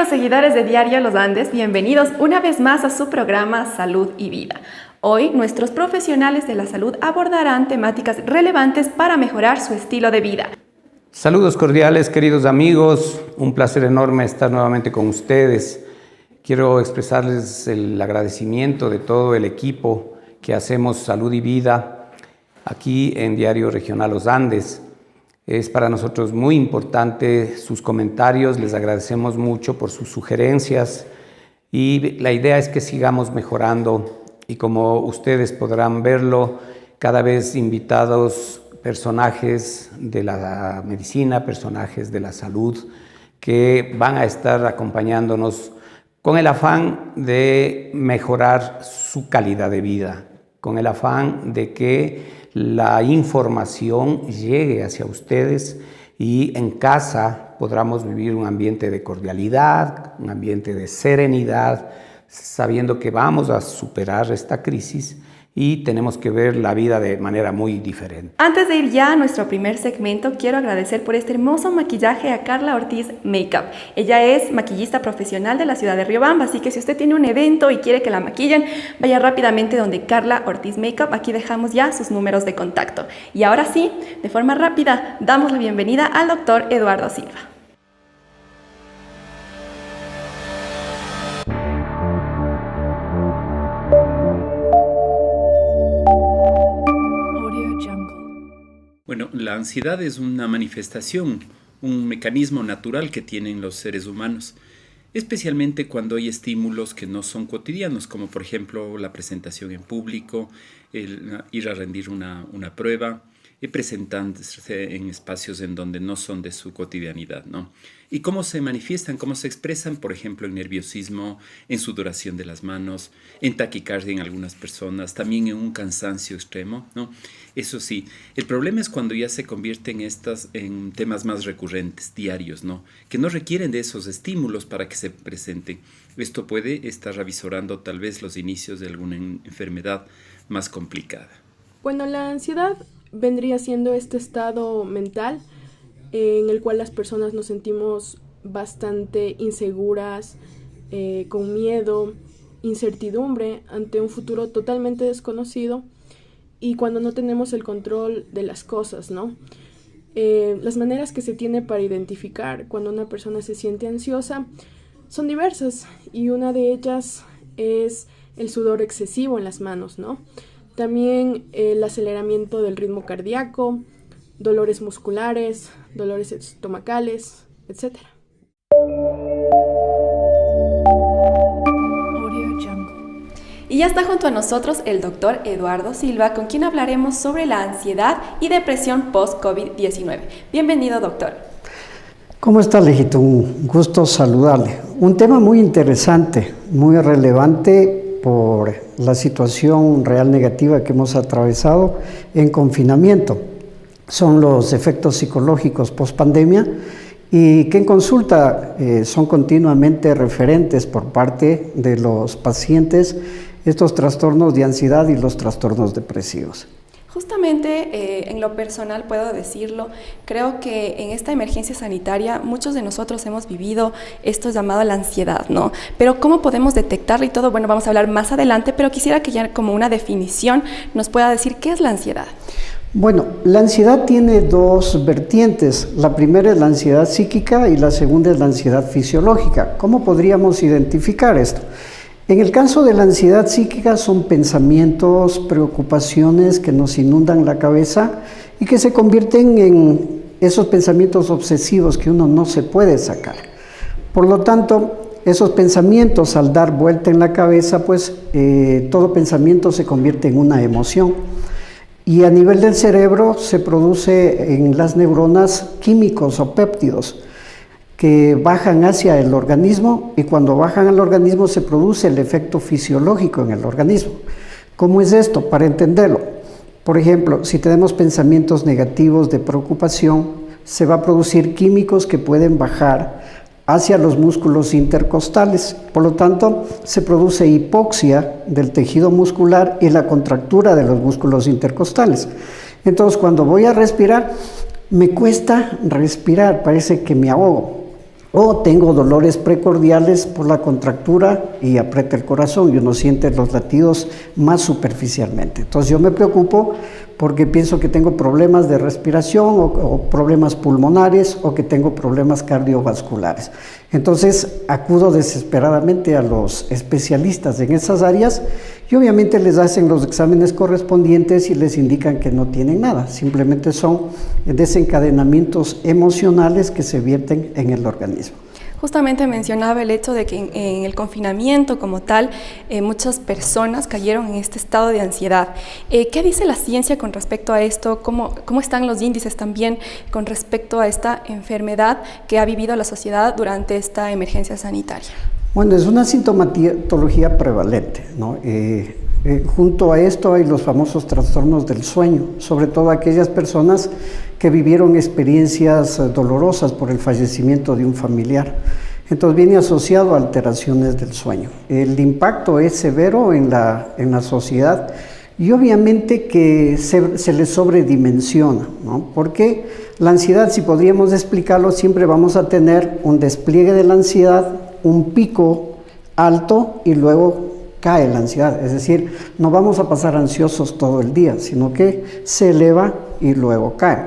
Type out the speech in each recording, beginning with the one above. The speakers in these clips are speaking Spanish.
Amigos seguidores de Diario Los Andes, bienvenidos una vez más a su programa Salud y Vida. Hoy nuestros profesionales de la salud abordarán temáticas relevantes para mejorar su estilo de vida. Saludos cordiales, queridos amigos. Un placer enorme estar nuevamente con ustedes. Quiero expresarles el agradecimiento de todo el equipo que hacemos Salud y Vida aquí en Diario Regional Los Andes. Es para nosotros muy importante sus comentarios, les agradecemos mucho por sus sugerencias y la idea es que sigamos mejorando y como ustedes podrán verlo, cada vez invitados personajes de la medicina, personajes de la salud que van a estar acompañándonos con el afán de mejorar su calidad de vida, con el afán de que la información llegue hacia ustedes y en casa podamos vivir un ambiente de cordialidad, un ambiente de serenidad, sabiendo que vamos a superar esta crisis y tenemos que ver la vida de manera muy diferente. Antes de ir ya a nuestro primer segmento, quiero agradecer por este hermoso maquillaje a Carla Ortiz Makeup. Ella es maquillista profesional de la ciudad de Riobamba, así que si usted tiene un evento y quiere que la maquillen, vaya rápidamente donde Carla Ortiz Makeup. Aquí dejamos ya sus números de contacto. Y ahora sí, de forma rápida, damos la bienvenida al doctor Eduardo Silva. Bueno, la ansiedad es una manifestación, un mecanismo natural que tienen los seres humanos, especialmente cuando hay estímulos que no son cotidianos, como por ejemplo la presentación en público, el ir a rendir una prueba, y presentarse en espacios en donde no son de su cotidianidad, ¿no? Y cómo se manifiestan, cómo se expresan, por ejemplo, en nerviosismo, en sudoración de las manos, en taquicardia en algunas personas, también en un cansancio extremo, ¿no? Eso sí, el problema es cuando ya se convierten en temas más recurrentes, diarios, ¿no? Que no requieren de esos estímulos para que se presenten. Esto puede estar avisorando tal vez los inicios de alguna enfermedad más complicada. Bueno, la ansiedad vendría siendo este estado mental en el cual las personas nos sentimos bastante inseguras, con miedo, incertidumbre ante un futuro totalmente desconocido y cuando no tenemos el control de las cosas, ¿no? Las maneras que se tiene para identificar cuando una persona se siente ansiosa son diversas y una de ellas es el sudor excesivo en las manos, ¿no? También el aceleramiento del ritmo cardíaco, dolores musculares, dolores estomacales, etc. Y ya está junto a nosotros el doctor Eduardo Silva, con quien hablaremos sobre la ansiedad y depresión post-COVID-19. Bienvenido, doctor. ¿Cómo está, Lejito? Un gusto saludarle. Un tema muy interesante, muy relevante por la situación real negativa que hemos atravesado en confinamiento. Son los efectos psicológicos post-pandemia y que en consulta son continuamente referentes por parte de los pacientes estos trastornos de ansiedad y los trastornos depresivos. Justamente en lo personal puedo decirlo, creo que en esta emergencia sanitaria muchos de nosotros hemos vivido esto llamado la ansiedad, ¿no? Pero ¿cómo podemos detectarlo y todo? Bueno, vamos a hablar más adelante, pero quisiera que ya como una definición nos pueda decir qué es la ansiedad. Bueno, la ansiedad tiene dos vertientes. La primera es la ansiedad psíquica y la segunda es la ansiedad fisiológica. ¿Cómo podríamos identificar esto? En el caso de la ansiedad psíquica son pensamientos, preocupaciones que nos inundan la cabeza y que se convierten en esos pensamientos obsesivos que uno no se puede sacar. Por lo tanto, esos pensamientos al dar vuelta en la cabeza, pues todo pensamiento se convierte en una emoción. Y a nivel del cerebro se produce en las neuronas químicos o péptidos que bajan hacia el organismo y cuando bajan al organismo se produce el efecto fisiológico en el organismo. ¿Cómo es esto? Para entenderlo, por ejemplo, si tenemos pensamientos negativos de preocupación, se va a producir químicos que pueden bajar hacia los músculos intercostales. Por lo tanto, se produce hipoxia del tejido muscular y la contractura de los músculos intercostales. Entonces, cuando voy a respirar, me cuesta respirar, parece que me ahogo. O tengo dolores precordiales por la contractura y aprieta el corazón y uno siente los latidos más superficialmente. Entonces yo me preocupo porque pienso que tengo problemas de respiración o problemas pulmonares o que tengo problemas cardiovasculares. Entonces acudo desesperadamente a los especialistas en esas áreas y obviamente les hacen los exámenes correspondientes y les indican que no tienen nada, simplemente son desencadenamientos emocionales que se vierten en el organismo. Justamente mencionaba el hecho de que en el confinamiento como tal, muchas personas cayeron en este estado de ansiedad. ¿Qué dice la ciencia con respecto a esto? ¿Cómo están los índices también con respecto a esta enfermedad que ha vivido la sociedad durante esta emergencia sanitaria? Bueno, es una sintomatología prevalente, ¿no? Junto a esto hay los famosos trastornos del sueño, sobre todo aquellas personas que vivieron experiencias dolorosas por el fallecimiento de un familiar. Entonces viene asociado a alteraciones del sueño. El impacto es severo en la sociedad y obviamente que se le sobredimensiona, ¿no? Porque la ansiedad, si podríamos explicarlo, siempre vamos a tener un despliegue de la ansiedad, un pico alto y luego cae la ansiedad, es decir, no vamos a pasar ansiosos todo el día, sino que se eleva y luego cae.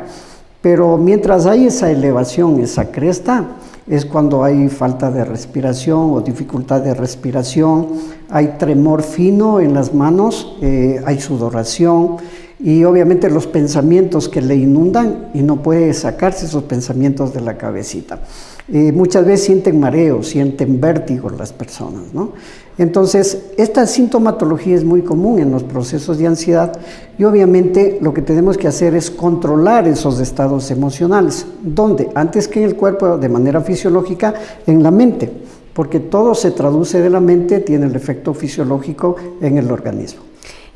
Pero mientras hay esa elevación, esa cresta, es cuando hay falta de respiración o dificultad de respiración, hay tremor fino en las manos, hay sudoración y obviamente los pensamientos que le inundan y no puede sacarse esos pensamientos de la cabecita. Muchas veces sienten mareo, sienten vértigo las personas, ¿no? Entonces, esta sintomatología es muy común en los procesos de ansiedad y obviamente lo que tenemos que hacer es controlar esos estados emocionales. ¿Dónde? Antes que en el cuerpo, de manera fisiológica, en la mente, porque todo se traduce de la mente, tiene el efecto fisiológico en el organismo.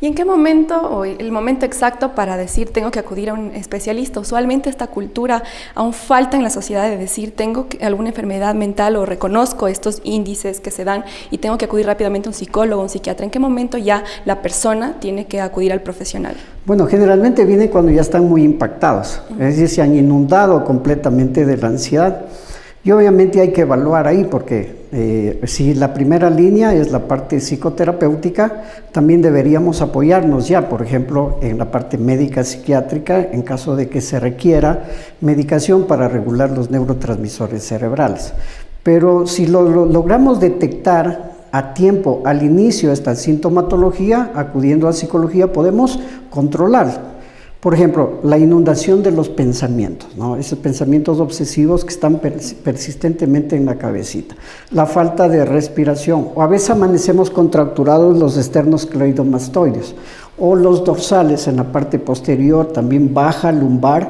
¿Y en qué momento, o el momento exacto para decir tengo que acudir a un especialista? Usualmente esta cultura aún falta en la sociedad de decir tengo alguna enfermedad mental o reconozco estos índices que se dan y tengo que acudir rápidamente a un psicólogo o un psiquiatra. ¿En qué momento ya la persona tiene que acudir al profesional? Bueno, generalmente viene cuando ya están muy impactados, es decir, se han inundado completamente de la ansiedad. Y obviamente hay que evaluar ahí porque si la primera línea es la parte psicoterapéutica, también deberíamos apoyarnos ya, por ejemplo, en la parte médica psiquiátrica en caso de que se requiera medicación para regular los neurotransmisores cerebrales. Pero si lo logramos detectar a tiempo, al inicio de esta sintomatología, acudiendo a psicología, podemos controlarla. Por ejemplo, la inundación de los pensamientos, ¿no? Esos pensamientos obsesivos que están persistentemente en la cabecita. La falta de respiración, o a veces amanecemos contracturados los esternocleidomastoides, o los dorsales en la parte posterior, también baja lumbar.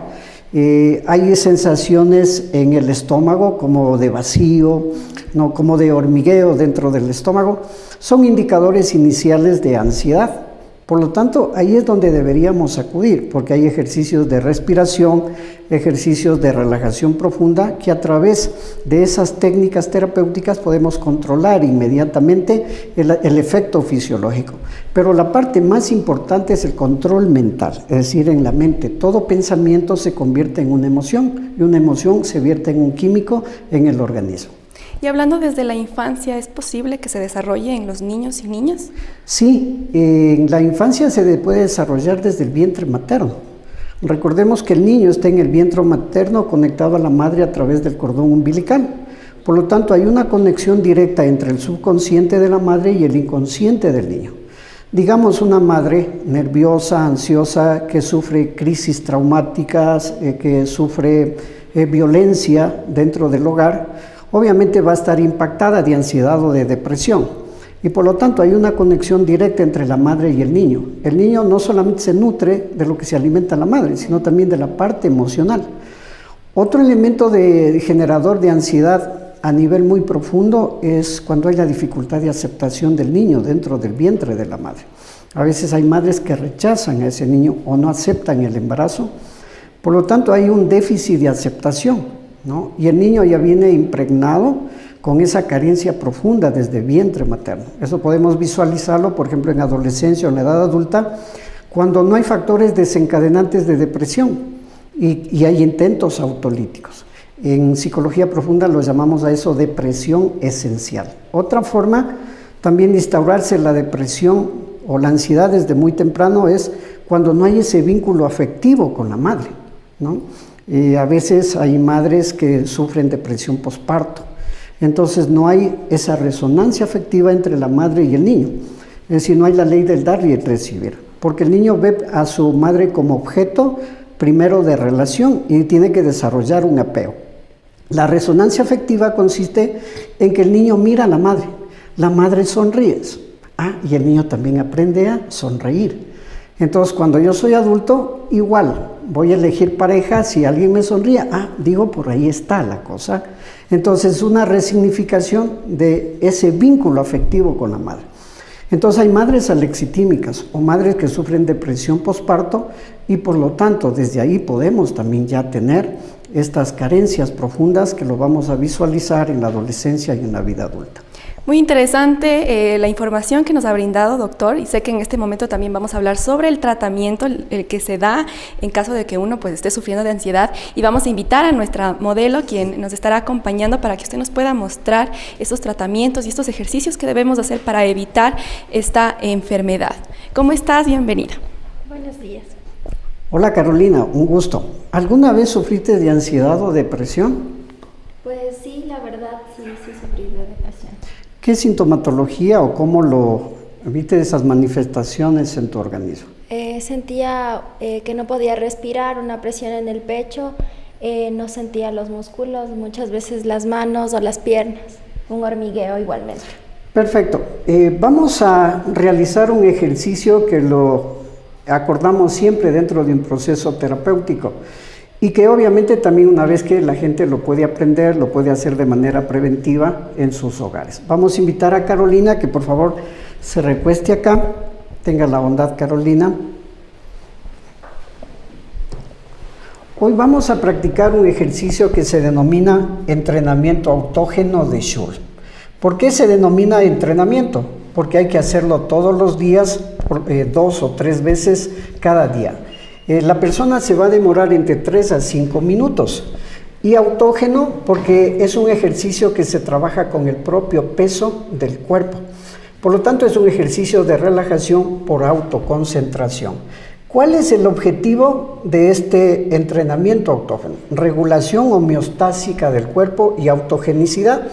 Hay sensaciones en el estómago como de vacío, ¿no? Como de hormigueo dentro del estómago. Son indicadores iniciales de ansiedad. Por lo tanto, ahí es donde deberíamos acudir, porque hay ejercicios de respiración, ejercicios de relajación profunda, que a través de esas técnicas terapéuticas podemos controlar inmediatamente el efecto fisiológico. Pero la parte más importante es el control mental, es decir, en la mente. Todo pensamiento se convierte en una emoción, y una emoción se vierte en un químico en el organismo. Y hablando desde la infancia, ¿es posible que se desarrolle en los niños y niñas? Sí, en la infancia se puede desarrollar desde el vientre materno. Recordemos que el niño está en el vientre materno conectado a la madre a través del cordón umbilical. Por lo tanto, hay una conexión directa entre el subconsciente de la madre y el inconsciente del niño. Digamos una madre nerviosa, ansiosa, que sufre crisis traumáticas, que sufre violencia dentro del hogar, obviamente va a estar impactada de ansiedad o de depresión y por lo tanto hay una conexión directa entre la madre y el niño. El niño no solamente se nutre de lo que se alimenta la madre, sino también de la parte emocional. Otro elemento generador de ansiedad a nivel muy profundo es cuando hay la dificultad de aceptación del niño dentro del vientre de la madre. A veces hay madres que rechazan a ese niño o no aceptan el embarazo, por lo tanto hay un déficit de aceptación, ¿no? Y el niño ya viene impregnado con esa carencia profunda desde vientre materno. Eso podemos visualizarlo, por ejemplo, en adolescencia o en la edad adulta, cuando no hay factores desencadenantes de depresión y hay intentos autolíticos. En psicología profunda lo llamamos a eso depresión esencial. Otra forma también de instaurarse la depresión o la ansiedad desde muy temprano es cuando no hay ese vínculo afectivo con la madre, ¿no? A veces hay madres que sufren depresión posparto, entonces no hay esa resonancia afectiva entre la madre y el niño, es decir, no hay la ley del dar y el recibir, porque el niño ve a su madre como objeto primero de relación y tiene que desarrollar un apego. La resonancia afectiva consiste en que el niño mira a la madre sonríe, y el niño también aprende a sonreír. Entonces, cuando yo soy adulto, igual, voy a elegir pareja, si alguien me sonríe, digo, por ahí está la cosa. Entonces, una resignificación de ese vínculo afectivo con la madre. Entonces, hay madres alexitímicas o madres que sufren depresión posparto y por lo tanto, desde ahí podemos también ya tener estas carencias profundas que lo vamos a visualizar en la adolescencia y en la vida adulta. Muy interesante la información que nos ha brindado, doctor, y sé que en este momento también vamos a hablar sobre el tratamiento el que se da en caso de que uno pues esté sufriendo de ansiedad, y vamos a invitar a nuestra modelo, quien nos estará acompañando, para que usted nos pueda mostrar estos tratamientos y estos ejercicios que debemos hacer para evitar esta enfermedad. ¿Cómo estás? Bienvenida. Buenos días. Hola Carolina, un gusto. ¿Alguna vez sufriste de ansiedad o depresión? Pues sí, la verdad, sí sufrí de depresión. ¿Qué sintomatología o cómo lo viste esas manifestaciones en tu organismo? Sentía que no podía respirar, una presión en el pecho, no sentía los músculos, muchas veces las manos o las piernas, un hormigueo igualmente. Perfecto. Vamos a realizar un ejercicio que lo acordamos siempre dentro de un proceso terapéutico y que obviamente también una vez que la gente lo puede aprender, lo puede hacer de manera preventiva en sus hogares. Vamos a invitar a Carolina que por favor se recueste acá. Tenga la bondad, Carolina. Hoy vamos a practicar un ejercicio que se denomina entrenamiento autógeno de Schul. ¿Por qué se denomina entrenamiento? Porque hay que hacerlo todos los días, 2 o 3 veces cada día. La persona se va a demorar entre 3 a 5 minutos. Y autógeno porque es un ejercicio que se trabaja con el propio peso del cuerpo. Por lo tanto, es un ejercicio de relajación por autoconcentración. ¿Cuál es el objetivo de este entrenamiento autógeno? Regulación homeostásica del cuerpo y autogenicidad.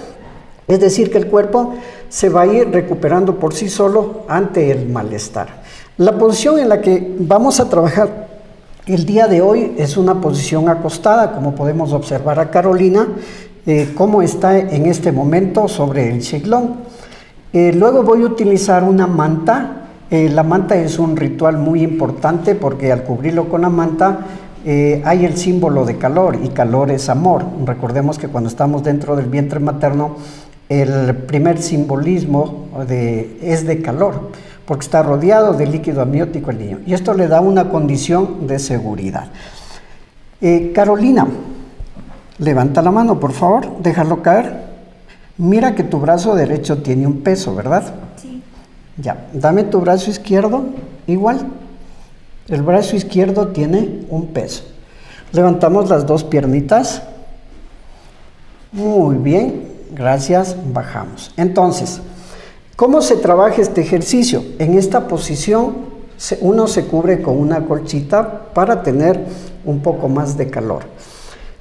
Es decir, que el cuerpo se va a ir recuperando por sí solo ante el malestar. La posición en la que vamos a trabajar el día de hoy es una posición acostada, como podemos observar a Carolina, cómo está en este momento sobre el cheglón. Luego voy a utilizar una manta. La manta es un ritual muy importante porque al cubrirlo con la manta hay el símbolo de calor, y calor es amor. Recordemos que cuando estamos dentro del vientre materno, el primer simbolismo es de calor, porque está rodeado de líquido amniótico el niño, y esto le da una condición de seguridad. Carolina, levanta la mano, por favor, déjalo caer. Mira que tu brazo derecho tiene un peso, ¿verdad? Sí. Ya, dame tu brazo izquierdo, igual. El brazo izquierdo tiene un peso. Levantamos las 2 piernitas. Muy bien, gracias, bajamos. Entonces, ¿cómo se trabaja este ejercicio? En esta posición uno se cubre con una colchita para tener un poco más de calor.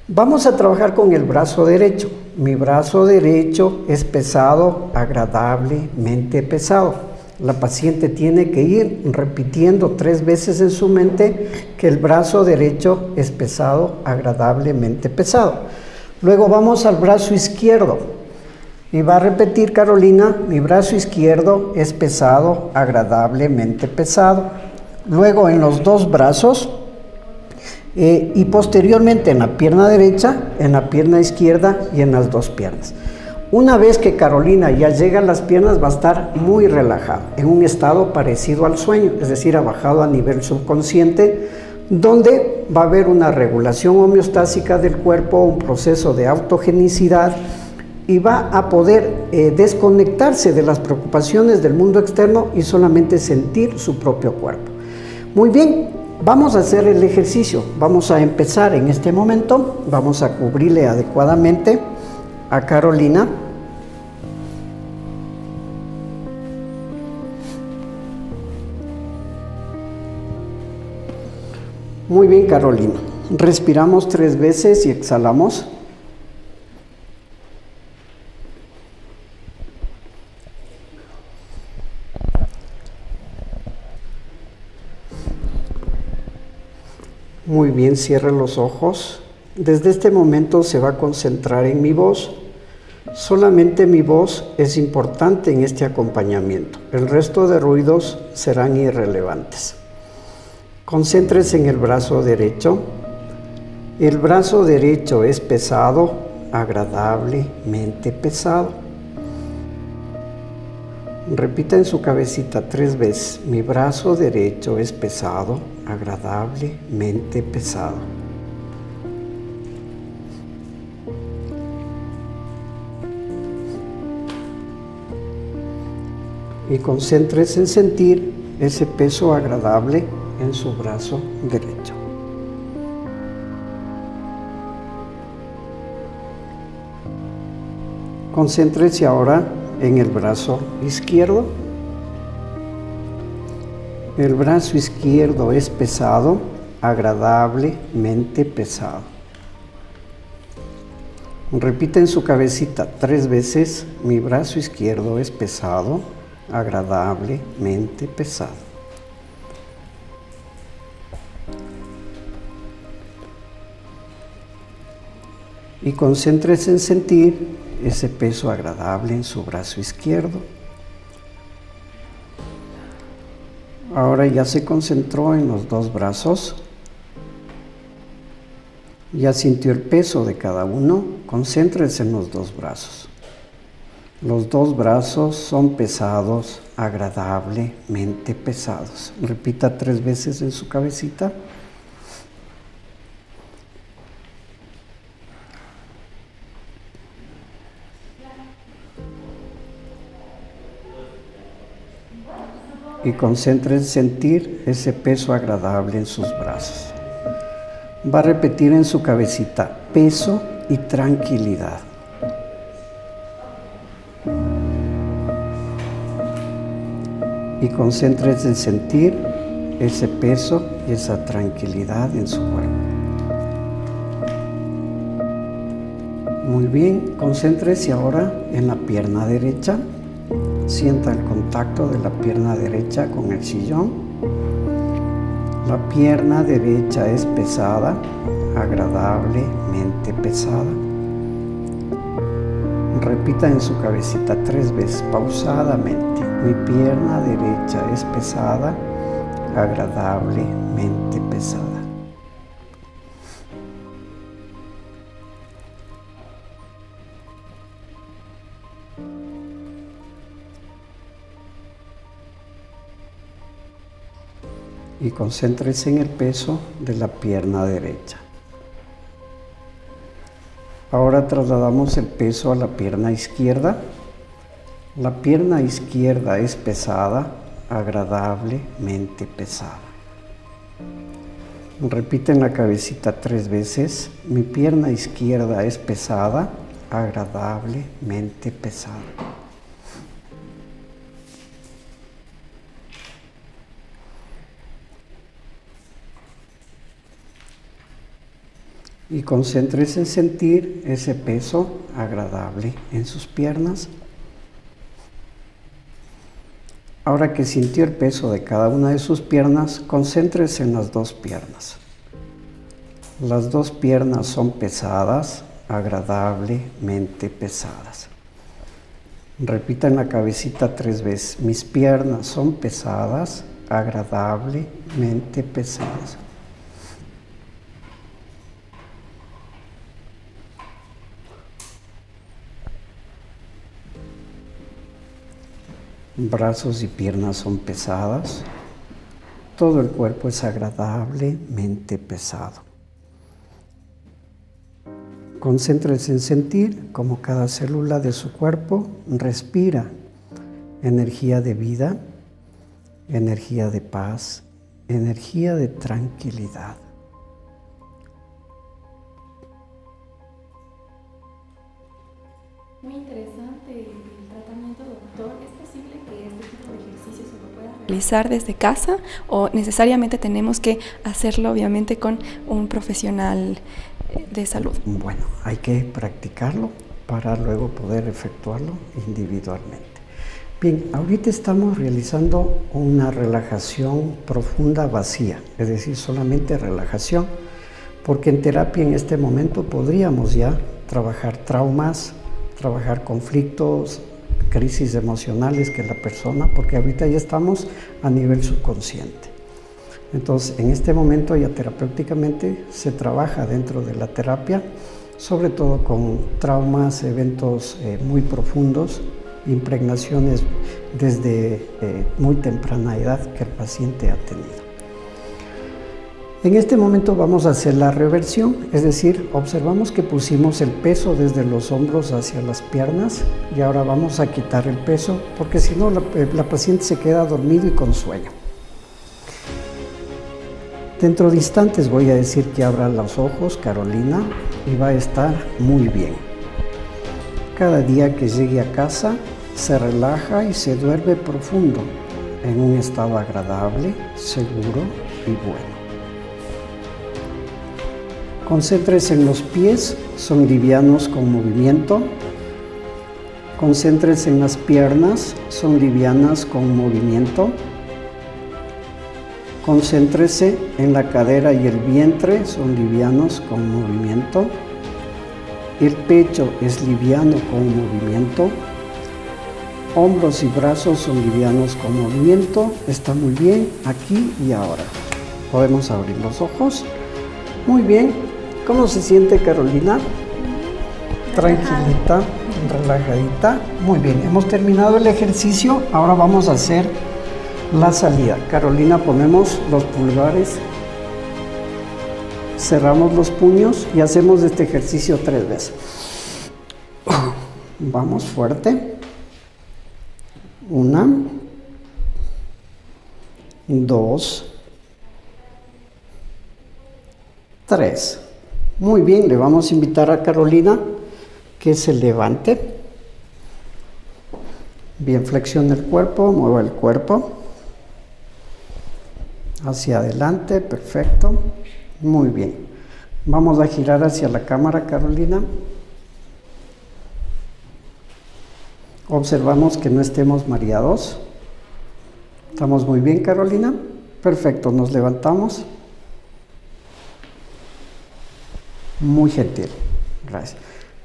Vamos a trabajar con el brazo derecho. Mi brazo derecho es pesado, agradablemente pesado. La paciente tiene que ir repitiendo 3 veces en su mente que el brazo derecho es pesado, agradablemente pesado. Luego vamos al brazo izquierdo. Y va a repetir Carolina, mi brazo izquierdo es pesado, agradablemente pesado. Luego en los 2 brazos y posteriormente en la pierna derecha, en la pierna izquierda y en las 2 piernas. Una vez que Carolina ya llega a las piernas, va a estar muy relajada, en un estado parecido al sueño, es decir, ha bajado a nivel subconsciente, donde va a haber una regulación homeostásica del cuerpo, un proceso de autogenicidad, y va a poder desconectarse de las preocupaciones del mundo externo y solamente sentir su propio cuerpo. Muy bien, Vamos a hacer el ejercicio. Vamos a empezar en este momento. Vamos a cubrirle adecuadamente a Carolina. Muy bien, Carolina. Respiramos 3 veces y exhalamos. Muy bien, cierre los ojos. Desde este momento se va a concentrar en mi voz. Solamente mi voz es importante en este acompañamiento. El resto de ruidos serán irrelevantes. Concéntrese en el brazo derecho. El brazo derecho es pesado, agradablemente pesado. Repita en su cabecita 3 veces. Mi brazo derecho es pesado, agradablemente pesado. Y concéntrese en sentir ese peso agradable en su brazo derecho. Concéntrese ahora en el brazo izquierdo. El brazo izquierdo es pesado, agradablemente pesado. Repita en su cabecita 3 veces. Mi brazo izquierdo es pesado, agradablemente pesado. Y concéntrese en sentir ese peso agradable en su brazo izquierdo. Ahora ya se concentró en los 2 brazos. Ya sintió el peso de cada uno. Concéntrese en los 2 brazos. Los 2 brazos son pesados, agradablemente pesados. Repita 3 veces en su cabecita. Y concéntrese en sentir ese peso agradable en sus brazos. Va a repetir en su cabecita peso y tranquilidad. Y concéntrese en sentir ese peso y esa tranquilidad en su cuerpo. Muy bien, concéntrese ahora en la pierna derecha. Sienta el contacto de la pierna derecha con el sillón. La pierna derecha es pesada, agradablemente pesada. Repita en su cabecita 3 veces, pausadamente. Mi pierna derecha es pesada, agradablemente pesada. Y concéntrese en el peso de la pierna derecha. Ahora trasladamos el peso a la pierna izquierda. La pierna izquierda es pesada, agradablemente pesada. Repite en la cabecita 3 veces. Mi pierna izquierda es pesada, agradablemente pesada. Y concéntrese en sentir ese peso agradable en sus piernas. Ahora que sintió el peso de cada una de sus piernas, concéntrese en las 2 piernas. Las 2 piernas son pesadas, agradablemente pesadas. Repita en la cabecita 3 veces. Mis piernas son pesadas, agradablemente pesadas. Brazos y piernas son pesadas. Todo el cuerpo es agradablemente pesado. Concéntrese en sentir cómo cada célula de su cuerpo respira energía de vida, energía de paz, energía de tranquilidad. Muy interesante el tratamiento, doctor. ¿Es posible que este tipo de ejercicio se lo pueda realizar desde casa o necesariamente tenemos que hacerlo obviamente con un profesional de salud? Bueno, hay que practicarlo para luego poder efectuarlo individualmente. Bien, ahorita estamos realizando una relajación profunda vacía, es decir, solamente relajación, porque en terapia en este momento podríamos ya trabajar traumas, trabajar conflictos, crisis emocionales que la persona, porque ahorita ya estamos a nivel subconsciente. Entonces, en este momento ya terapéuticamente se trabaja dentro de la terapia, sobre todo con traumas, eventos muy profundos, impregnaciones desde muy temprana edad que el paciente ha tenido. En este momento vamos a hacer la reversión, es decir, observamos que pusimos el peso desde los hombros hacia las piernas y ahora vamos a quitar el peso porque si no la paciente se queda dormido y con sueño. Dentro de instantes voy a decir que abra los ojos, Carolina, y va a estar muy bien. Cada día que llegue a casa se relaja y se duerme profundo en un estado agradable, seguro y bueno. Concéntrese en los pies, son livianos con movimiento. Concéntrese en las piernas, son livianas con movimiento. Concéntrese en la cadera y el vientre, son livianos con movimiento. El pecho es liviano con movimiento. Hombros y brazos son livianos con movimiento. Está muy bien, aquí y ahora. Podemos abrir los ojos. Muy bien. ¿Cómo se siente, Carolina? Tranquilita, relajadita. Muy bien, hemos terminado el ejercicio. Ahora vamos a hacer la salida. Carolina, ponemos los pulgares, cerramos los puños y hacemos este ejercicio 3 veces. Vamos fuerte. 1, 2, 3. Muy bien, le vamos a invitar a Carolina que se levante. Bien, flexione el cuerpo, mueva el cuerpo. Hacia adelante, perfecto. Muy bien. Vamos a girar hacia la cámara, Carolina. Observamos que no estemos mareados. ¿Estamos muy bien, Carolina? Perfecto, nos levantamos. Muy gentil, gracias.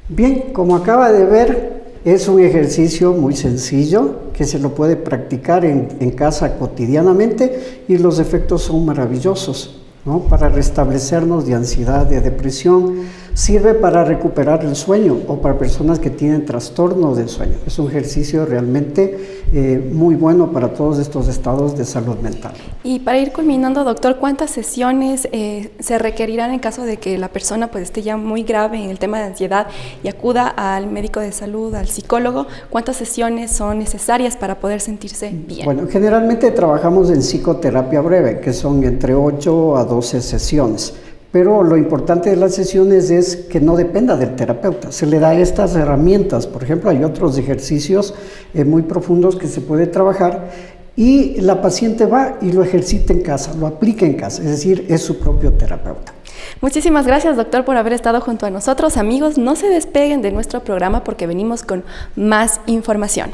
Bien, como acaba de ver, es un ejercicio muy sencillo que se lo puede practicar en casa cotidianamente y los efectos son maravillosos, ¿no? Para restablecernos de ansiedad, de depresión, sirve para recuperar el sueño o para personas que tienen trastorno del sueño. Es un ejercicio realmente muy bueno para todos estos estados de salud mental. Y para ir culminando, doctor, ¿cuántas sesiones se requerirán en caso de que la persona pues esté ya muy grave en el tema de ansiedad y acuda al médico de salud, al psicólogo? ¿Cuántas sesiones son necesarias para poder sentirse bien? Bueno, generalmente trabajamos en psicoterapia breve, que son entre 8 a 12 sesiones. Pero lo importante de las sesiones es que no dependa del terapeuta. Se le da estas herramientas. Por ejemplo, hay otros ejercicios muy profundos que se puede trabajar y la paciente va y lo ejercita en casa, lo aplica en casa. Es decir, es su propio terapeuta. Muchísimas gracias, doctor, por haber estado junto a nosotros. Amigos, no se despeguen de nuestro programa porque venimos con más información.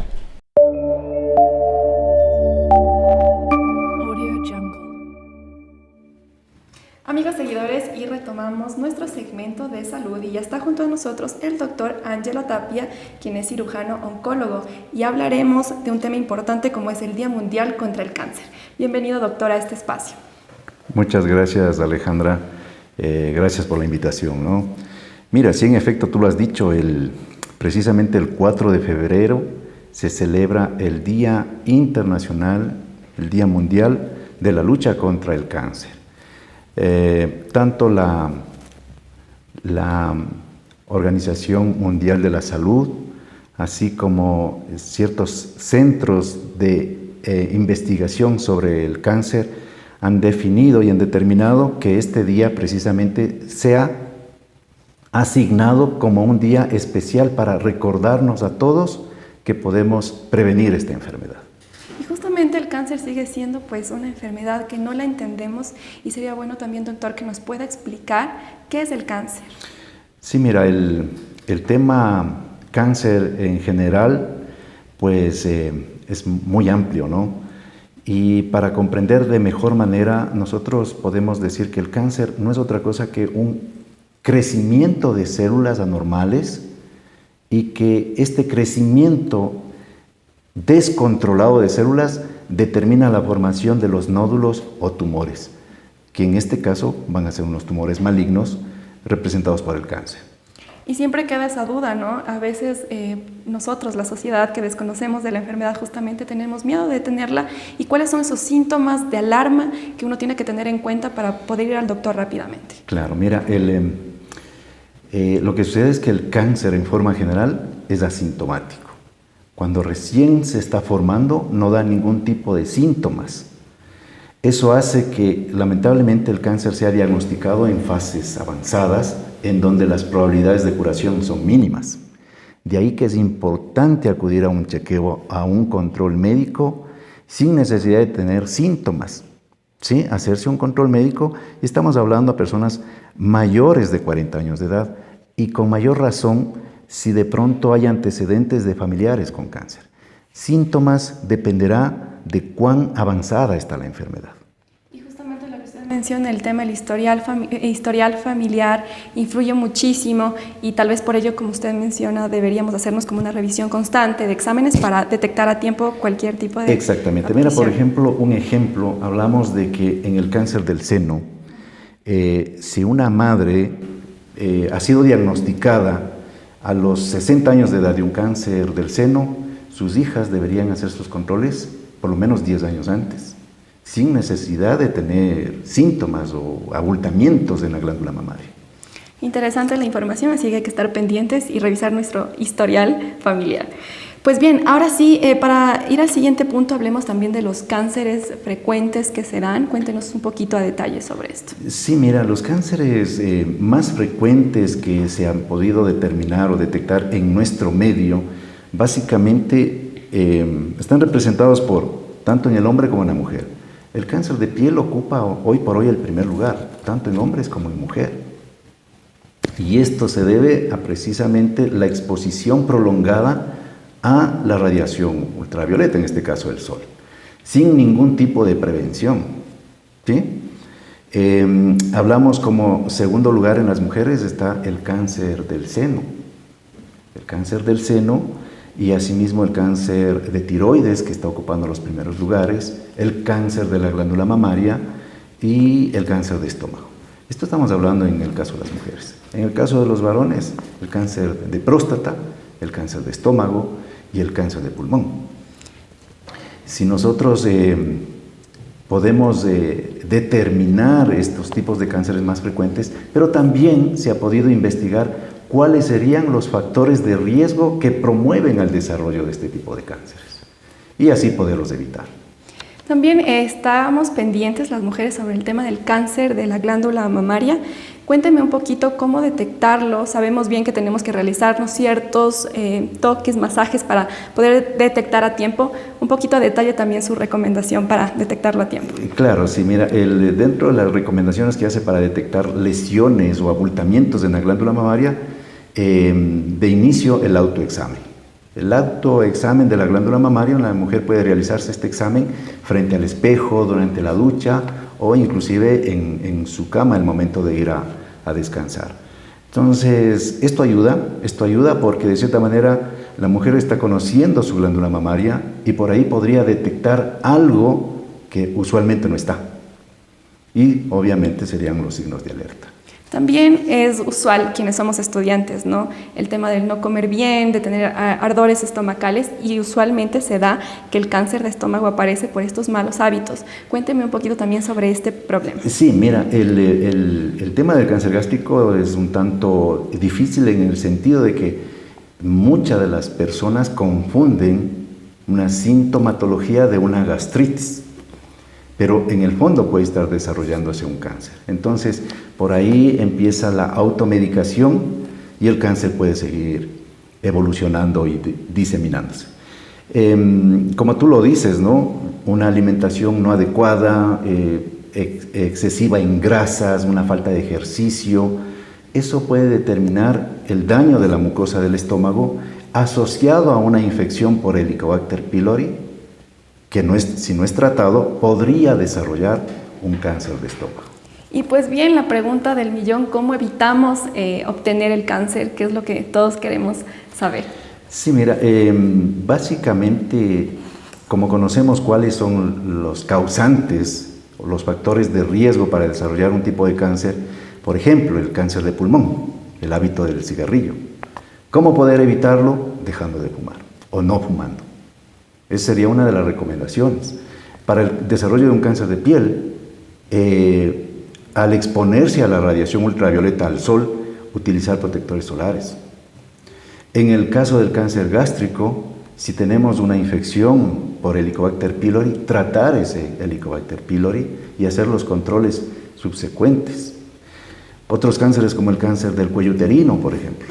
Amigos seguidores, y retomamos nuestro segmento de salud y ya está junto a nosotros el doctor Ángelo Tapia, quien es cirujano oncólogo, y hablaremos de un tema importante como es el Día Mundial contra el Cáncer. Bienvenido, doctor, a este espacio. Muchas gracias, Alejandra. Gracias por la invitación, ¿no? Mira, sí, en efecto, tú lo has dicho, precisamente el 4 de febrero se celebra el Día Internacional, el Día Mundial de la Lucha contra el Cáncer. Tanto la Organización Mundial de la Salud, así como ciertos centros de investigación sobre el cáncer, han definido y han determinado que este día precisamente sea asignado como un día especial para recordarnos a todos que podemos prevenir esta enfermedad. Y justamente el cáncer sigue siendo pues una enfermedad que no la entendemos y sería bueno también, doctor, que nos pueda explicar qué es el cáncer. Sí, mira, el tema cáncer en general pues es muy amplio, ¿no? Y para comprender de mejor manera nosotros podemos decir que el cáncer no es otra cosa que un crecimiento de células anormales y que este crecimiento descontrolado de células determina la formación de los nódulos o tumores, que en este caso van a ser unos tumores malignos representados por el cáncer. Y siempre queda esa duda, ¿no? A veces nosotros, la sociedad que desconocemos de la enfermedad, justamente tenemos miedo de tenerla. ¿Y cuáles son esos síntomas de alarma que uno tiene que tener en cuenta para poder ir al doctor rápidamente? Claro, mira, lo que sucede es que el cáncer en forma general es asintomático. Cuando recién se está formando no da ningún tipo de síntomas. Eso hace que lamentablemente el cáncer sea diagnosticado en fases avanzadas en donde las probabilidades de curación son mínimas. De ahí que es importante acudir a un chequeo, a un control médico sin necesidad de tener síntomas. ¿Sí? Hacerse un control médico, y estamos hablando a personas mayores de 40 años de edad y con mayor razón si de pronto hay antecedentes de familiares con cáncer. Síntomas dependerá de cuán avanzada está la enfermedad. Y justamente lo que usted menciona, el tema del historial familiar influye muchísimo y tal vez por ello, como usted menciona, deberíamos hacernos como una revisión constante de exámenes para detectar a tiempo cualquier tipo de Exactamente. Mira, por ejemplo, hablamos de que en el cáncer del seno, si una madre ha sido diagnosticada a los 60 años de edad de un cáncer del seno, sus hijas deberían hacer sus controles por lo menos 10 años antes, sin necesidad de tener síntomas o abultamientos en la glándula mamaria. Interesante la información, así que hay que estar pendientes y revisar nuestro historial familiar. Pues bien, ahora sí, para ir al siguiente punto, hablemos también de los cánceres frecuentes que se dan. Cuéntenos un poquito a detalle sobre esto. Sí, mira, los cánceres más frecuentes que se han podido determinar o detectar en nuestro medio, básicamente están representados tanto en el hombre como en la mujer. El cáncer de piel ocupa hoy por hoy el primer lugar, tanto en hombres como en mujeres. Y esto se debe a precisamente la exposición prolongada a la radiación ultravioleta, en este caso el sol, sin ningún tipo de prevención. ¿Sí? Hablamos como segundo lugar en las mujeres está el cáncer del seno. El cáncer del seno y asimismo el cáncer de tiroides, que está ocupando los primeros lugares, el cáncer de la glándula mamaria y el cáncer de estómago. Esto estamos hablando en el caso de las mujeres. En el caso de los varones, el cáncer de próstata, el cáncer de estómago y el cáncer de pulmón. Si nosotros podemos determinar estos tipos de cánceres más frecuentes, pero también se ha podido investigar cuáles serían los factores de riesgo que promueven el desarrollo de este tipo de cánceres y así poderlos evitar. También estábamos pendientes las mujeres sobre el tema del cáncer de la glándula mamaria. Cuénteme un poquito cómo detectarlo. Sabemos bien que tenemos que realizarnos ciertos toques, masajes para poder detectar a tiempo. Un poquito a detalle también su recomendación para detectarlo a tiempo. Claro, sí, mira, dentro de las recomendaciones que hace para detectar lesiones o abultamientos en la glándula mamaria, de inicio el autoexamen. El autoexamen de la glándula mamaria, la mujer puede realizarse este examen frente al espejo, durante la ducha o inclusive en su cama al momento de ir a descansar. Entonces, esto ayuda porque de cierta manera la mujer está conociendo su glándula mamaria y por ahí podría detectar algo que usualmente no está. Y obviamente serían los signos de alerta. También es usual quienes somos estudiantes, ¿no? El tema del no comer bien, de tener ardores estomacales y usualmente se da que el cáncer de estómago aparece por estos malos hábitos. Cuénteme un poquito también sobre este problema. Sí, mira, el tema del cáncer gástrico es un tanto difícil en el sentido de que muchas de las personas confunden una sintomatología de una gastritis. pero en el fondo puede estar desarrollándose un cáncer. Entonces, por ahí empieza la automedicación y el cáncer puede seguir evolucionando y diseminándose. Como tú lo dices, ¿no? Una alimentación no adecuada, excesiva en grasas, una falta de ejercicio, eso puede determinar el daño de la mucosa del estómago asociado a una infección por Helicobacter pylori, que si no es tratado, podría desarrollar un cáncer de estómago. Y pues bien, la pregunta del millón, ¿cómo evitamos obtener el cáncer? ¿Qué es lo que todos queremos saber? Sí, mira, básicamente, como conocemos cuáles son los causantes o los factores de riesgo para desarrollar un tipo de cáncer, por ejemplo, el cáncer de pulmón, el hábito del cigarrillo. ¿Cómo poder evitarlo? Dejando de fumar o no fumando. Esa sería una de las recomendaciones. Para el desarrollo de un cáncer de piel, al exponerse a la radiación ultravioleta, al sol, utilizar protectores solares. En el caso del cáncer gástrico, si tenemos una infección por Helicobacter pylori, tratar ese Helicobacter pylori y hacer los controles subsecuentes. Otros cánceres como el cáncer del cuello uterino, por ejemplo,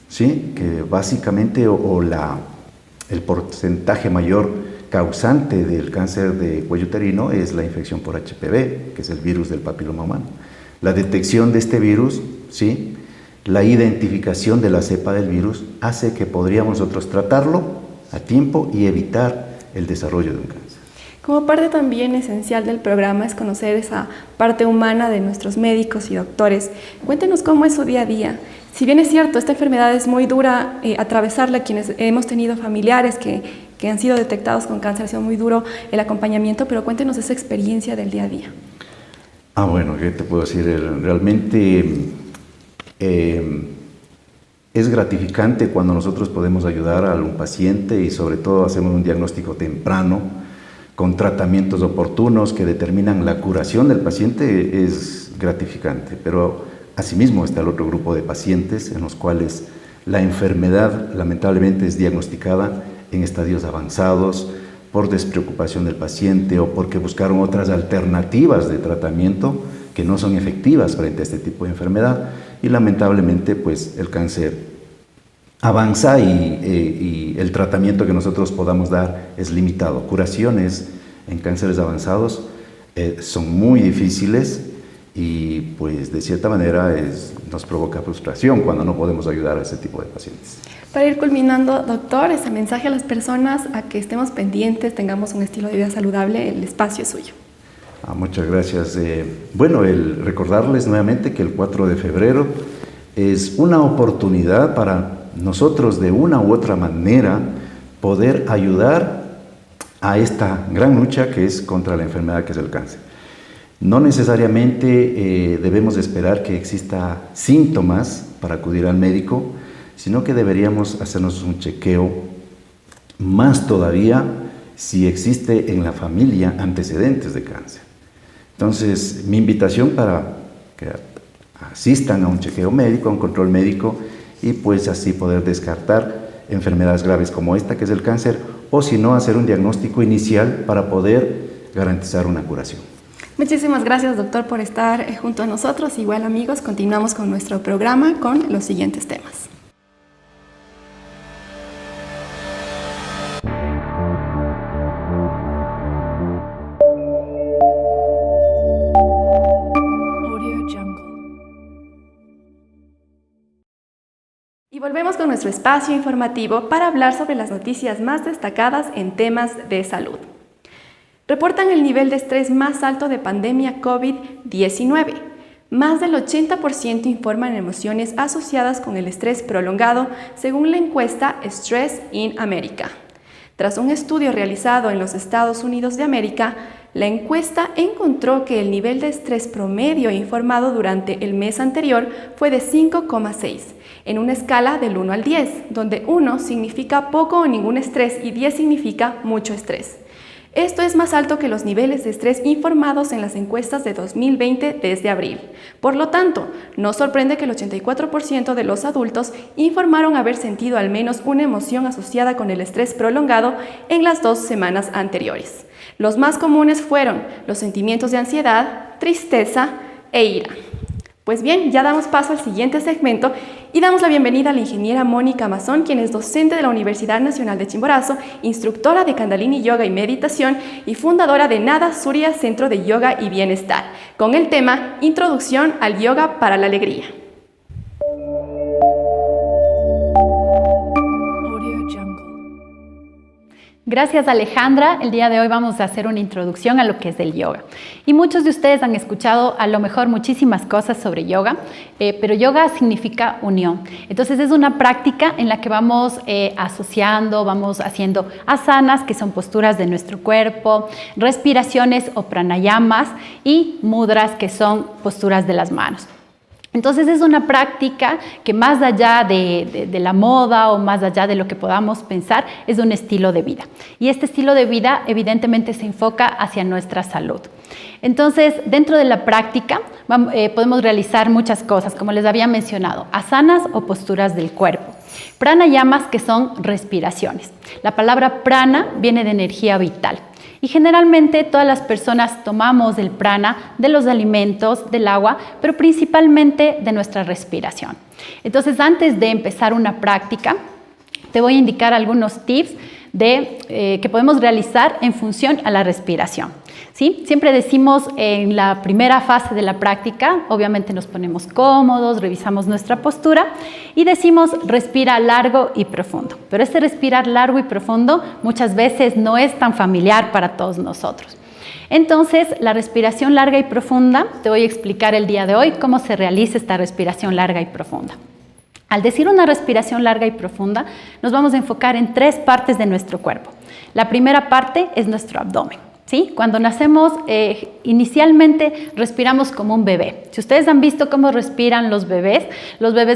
¿sí? Que básicamente el porcentaje mayor causante del cáncer de cuello uterino es la infección por HPV, que es el virus del papiloma humano. La detección de este virus, ¿sí? La identificación de la cepa del virus hace que podríamos nosotros tratarlo a tiempo y evitar el desarrollo de un cáncer. Como parte también esencial del programa es conocer esa parte humana de nuestros médicos y doctores. Cuéntenos cómo es su día a día. Si bien es cierto, esta enfermedad es muy dura, atravesarla, quienes hemos tenido familiares que han sido detectados con cáncer, ha sido muy duro el acompañamiento, pero cuéntenos esa experiencia del día a día. Bueno, ¿qué te puedo decir? Realmente es gratificante cuando nosotros podemos ayudar a un paciente y sobre todo hacemos un diagnóstico temprano con tratamientos oportunos que determinan la curación del paciente. Es gratificante, pero asimismo está el otro grupo de pacientes en los cuales la enfermedad lamentablemente es diagnosticada en estadios avanzados por despreocupación del paciente o porque buscaron otras alternativas de tratamiento que no son efectivas frente a este tipo de enfermedad y lamentablemente pues el cáncer avanza y el tratamiento que nosotros podamos dar es limitado. Curaciones en cánceres avanzados son muy difíciles y pues de cierta manera nos provoca frustración cuando no podemos ayudar a ese tipo de pacientes. Para ir culminando, doctor, ese mensaje a las personas a que estemos pendientes, tengamos un estilo de vida saludable, el espacio es suyo. Muchas gracias. Bueno, el recordarles nuevamente que el 4 de febrero es una oportunidad para nosotros de una u otra manera poder ayudar a esta gran lucha que es contra la enfermedad que es el cáncer. No necesariamente debemos esperar que exista síntomas para acudir al médico, sino que deberíamos hacernos un chequeo, más todavía si existe en la familia antecedentes de cáncer. Entonces, mi invitación para que asistan a un chequeo médico, a un control médico, y pues así poder descartar enfermedades graves como esta, que es el cáncer, o si no, hacer un diagnóstico inicial para poder garantizar una curación. Muchísimas gracias, doctor, por estar junto a nosotros. Igual, amigos, continuamos con nuestro programa con los siguientes temas. Volvemos con nuestro espacio informativo para hablar sobre las noticias más destacadas en temas de salud. Reportan el nivel de estrés más alto de pandemia COVID-19. Más del 80% informan emociones asociadas con el estrés prolongado, según la encuesta Stress in America. Tras un estudio realizado en los Estados Unidos de América, la encuesta encontró que el nivel de estrés promedio informado durante el mes anterior fue de 5,6, en una escala del 1 al 10, donde 1 significa poco o ningún estrés y 10 significa mucho estrés. Esto es más alto que los niveles de estrés informados en las encuestas de 2020 desde abril. Por lo tanto, no sorprende que el 84% de los adultos informaron haber sentido al menos una emoción asociada con el estrés prolongado en las 2 semanas anteriores. Los más comunes fueron los sentimientos de ansiedad, tristeza e ira. Pues bien, ya damos paso al siguiente segmento y damos la bienvenida a la ingeniera Mónica Mazón, quien es docente de la Universidad Nacional de Chimborazo, instructora de Kundalini Yoga y Meditación y fundadora de Nada Surya Centro de Yoga y Bienestar, con el tema Introducción al Yoga para la Alegría. Gracias, Alejandra. El día de hoy vamos a hacer una introducción a lo que es el yoga. Y muchos de ustedes han escuchado a lo mejor muchísimas cosas sobre yoga, pero yoga significa unión. Entonces es una práctica en la que vamos asociando, vamos haciendo asanas, que son posturas de nuestro cuerpo, respiraciones o pranayamas y mudras, que son posturas de las manos. Entonces es una práctica que más allá de la moda o más allá de lo que podamos pensar, es un estilo de vida. Y este estilo de vida evidentemente se enfoca hacia nuestra salud. Entonces, dentro de la práctica podemos realizar muchas cosas, como les había mencionado, asanas o posturas del cuerpo. Pranayamas, que son respiraciones. La palabra prana viene de energía vital. Y generalmente todas las personas tomamos el prana de los alimentos, del agua, pero principalmente de nuestra respiración. Entonces, antes de empezar una práctica, te voy a indicar algunos tips que podemos realizar en función a la respiración. ¿Sí? Siempre decimos en la primera fase de la práctica, obviamente nos ponemos cómodos, revisamos nuestra postura y decimos respira largo y profundo. Pero este respirar largo y profundo muchas veces no es tan familiar para todos nosotros. Entonces, la respiración larga y profunda, te voy a explicar el día de hoy cómo se realiza esta respiración larga y profunda. Al decir una respiración larga y profunda, nos vamos a enfocar en 3 partes de nuestro cuerpo. La primera parte es nuestro abdomen. ¿Sí? Cuando nacemos, inicialmente respiramos como un bebé. Si ustedes han visto cómo respiran los bebés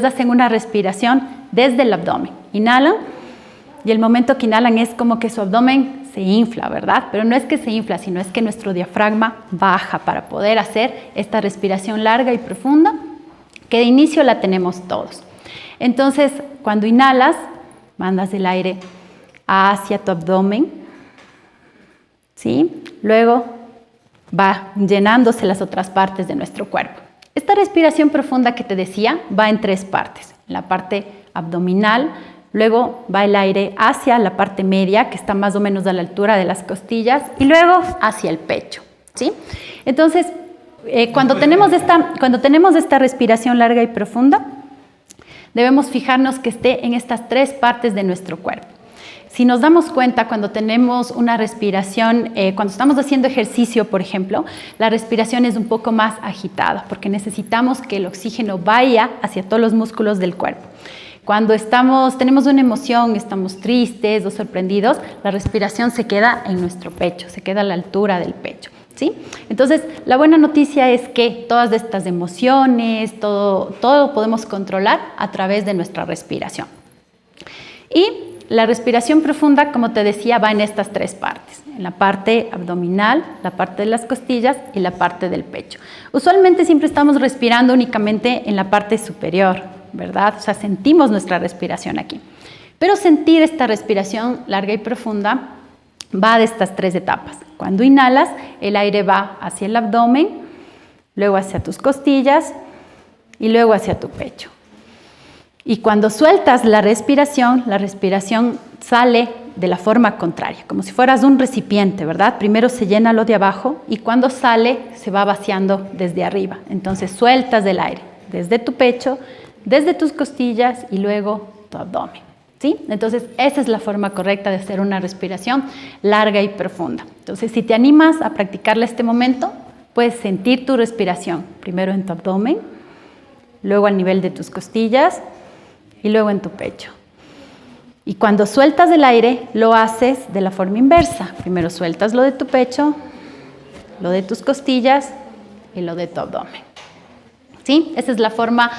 hacen una respiración desde el abdomen. Inhalan y el momento que inhalan es como que su abdomen se infla, ¿verdad? Pero no es que se infla, sino es que nuestro diafragma baja para poder hacer esta respiración larga y profunda, que de inicio la tenemos todos. Entonces, cuando inhalas, mandas el aire hacia tu abdomen, ¿sí? Luego va llenándose las otras partes de nuestro cuerpo. Esta respiración profunda que te decía va en 3 partes. La parte abdominal, luego va el aire hacia la parte media, que está más o menos a la altura de las costillas, y luego hacia el pecho, ¿sí? Entonces, cuando tenemos esta respiración larga y profunda, debemos fijarnos que esté en estas 3 partes de nuestro cuerpo. Si nos damos cuenta, cuando tenemos una respiración, cuando estamos haciendo ejercicio, por ejemplo, la respiración es un poco más agitada porque necesitamos que el oxígeno vaya hacia todos los músculos del cuerpo. Cuando tenemos una emoción, estamos tristes o sorprendidos, la respiración se queda en nuestro pecho, se queda a la altura del pecho. ¿Sí? Entonces, la buena noticia es que todas estas emociones, todo lo podemos controlar a través de nuestra respiración. Y la respiración profunda, como te decía, va en estas 3 partes. En la parte abdominal, la parte de las costillas y la parte del pecho. Usualmente siempre estamos respirando únicamente en la parte superior, ¿verdad? O sea, sentimos nuestra respiración aquí. Pero sentir esta respiración larga y profunda va de estas 3 etapas. Cuando inhalas, el aire va hacia el abdomen, luego hacia tus costillas y luego hacia tu pecho. Y cuando sueltas la respiración sale de la forma contraria, como si fueras un recipiente, ¿verdad? Primero se llena lo de abajo y cuando sale se va vaciando desde arriba. Entonces sueltas el aire desde tu pecho, desde tus costillas y luego tu abdomen. ¿Sí? Entonces, esa es la forma correcta de hacer una respiración larga y profunda. Entonces, si te animas a practicarla este momento, puedes sentir tu respiración, primero en tu abdomen, luego al nivel de tus costillas y luego en tu pecho. Y cuando sueltas el aire, lo haces de la forma inversa. Primero sueltas lo de tu pecho, lo de tus costillas y lo de tu abdomen. ¿Sí? Esa es la forma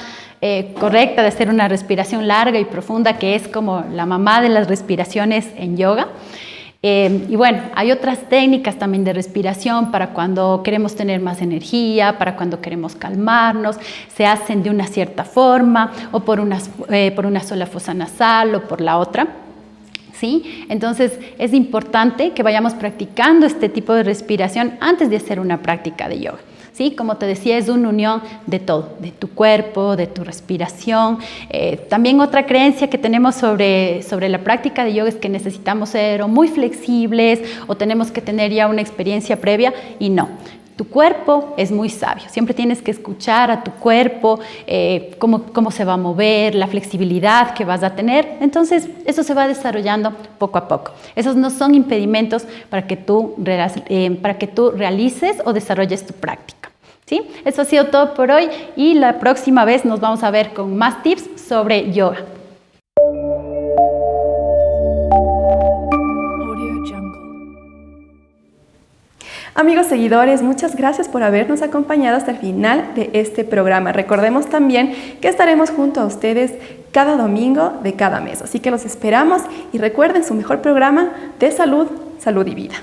correcta de hacer una respiración larga y profunda, que es como la mamá de las respiraciones en yoga. Y bueno, hay otras técnicas también de respiración para cuando queremos tener más energía, para cuando queremos calmarnos. Se hacen de una cierta forma o por una sola fosa nasal o por la otra. ¿Sí? Entonces es importante que vayamos practicando este tipo de respiración antes de hacer una práctica de yoga. ¿Sí? Como te decía, es una unión de todo, de tu cuerpo, de tu respiración. También otra creencia que tenemos sobre la práctica de yoga es que necesitamos ser o muy flexibles o tenemos que tener ya una experiencia previa, y no. Tu cuerpo es muy sabio, siempre tienes que escuchar a tu cuerpo, cómo se va a mover, la flexibilidad que vas a tener. Entonces, eso se va desarrollando poco a poco. Esos no son impedimentos para que tú realices o desarrolles tu práctica. ¿Sí? Eso ha sido todo por hoy y la próxima vez nos vamos a ver con más tips sobre yoga. Amigos seguidores, muchas gracias por habernos acompañado hasta el final de este programa. Recordemos también que estaremos junto a ustedes cada domingo de cada mes. Así que los esperamos y recuerden su mejor programa de salud, salud y vida.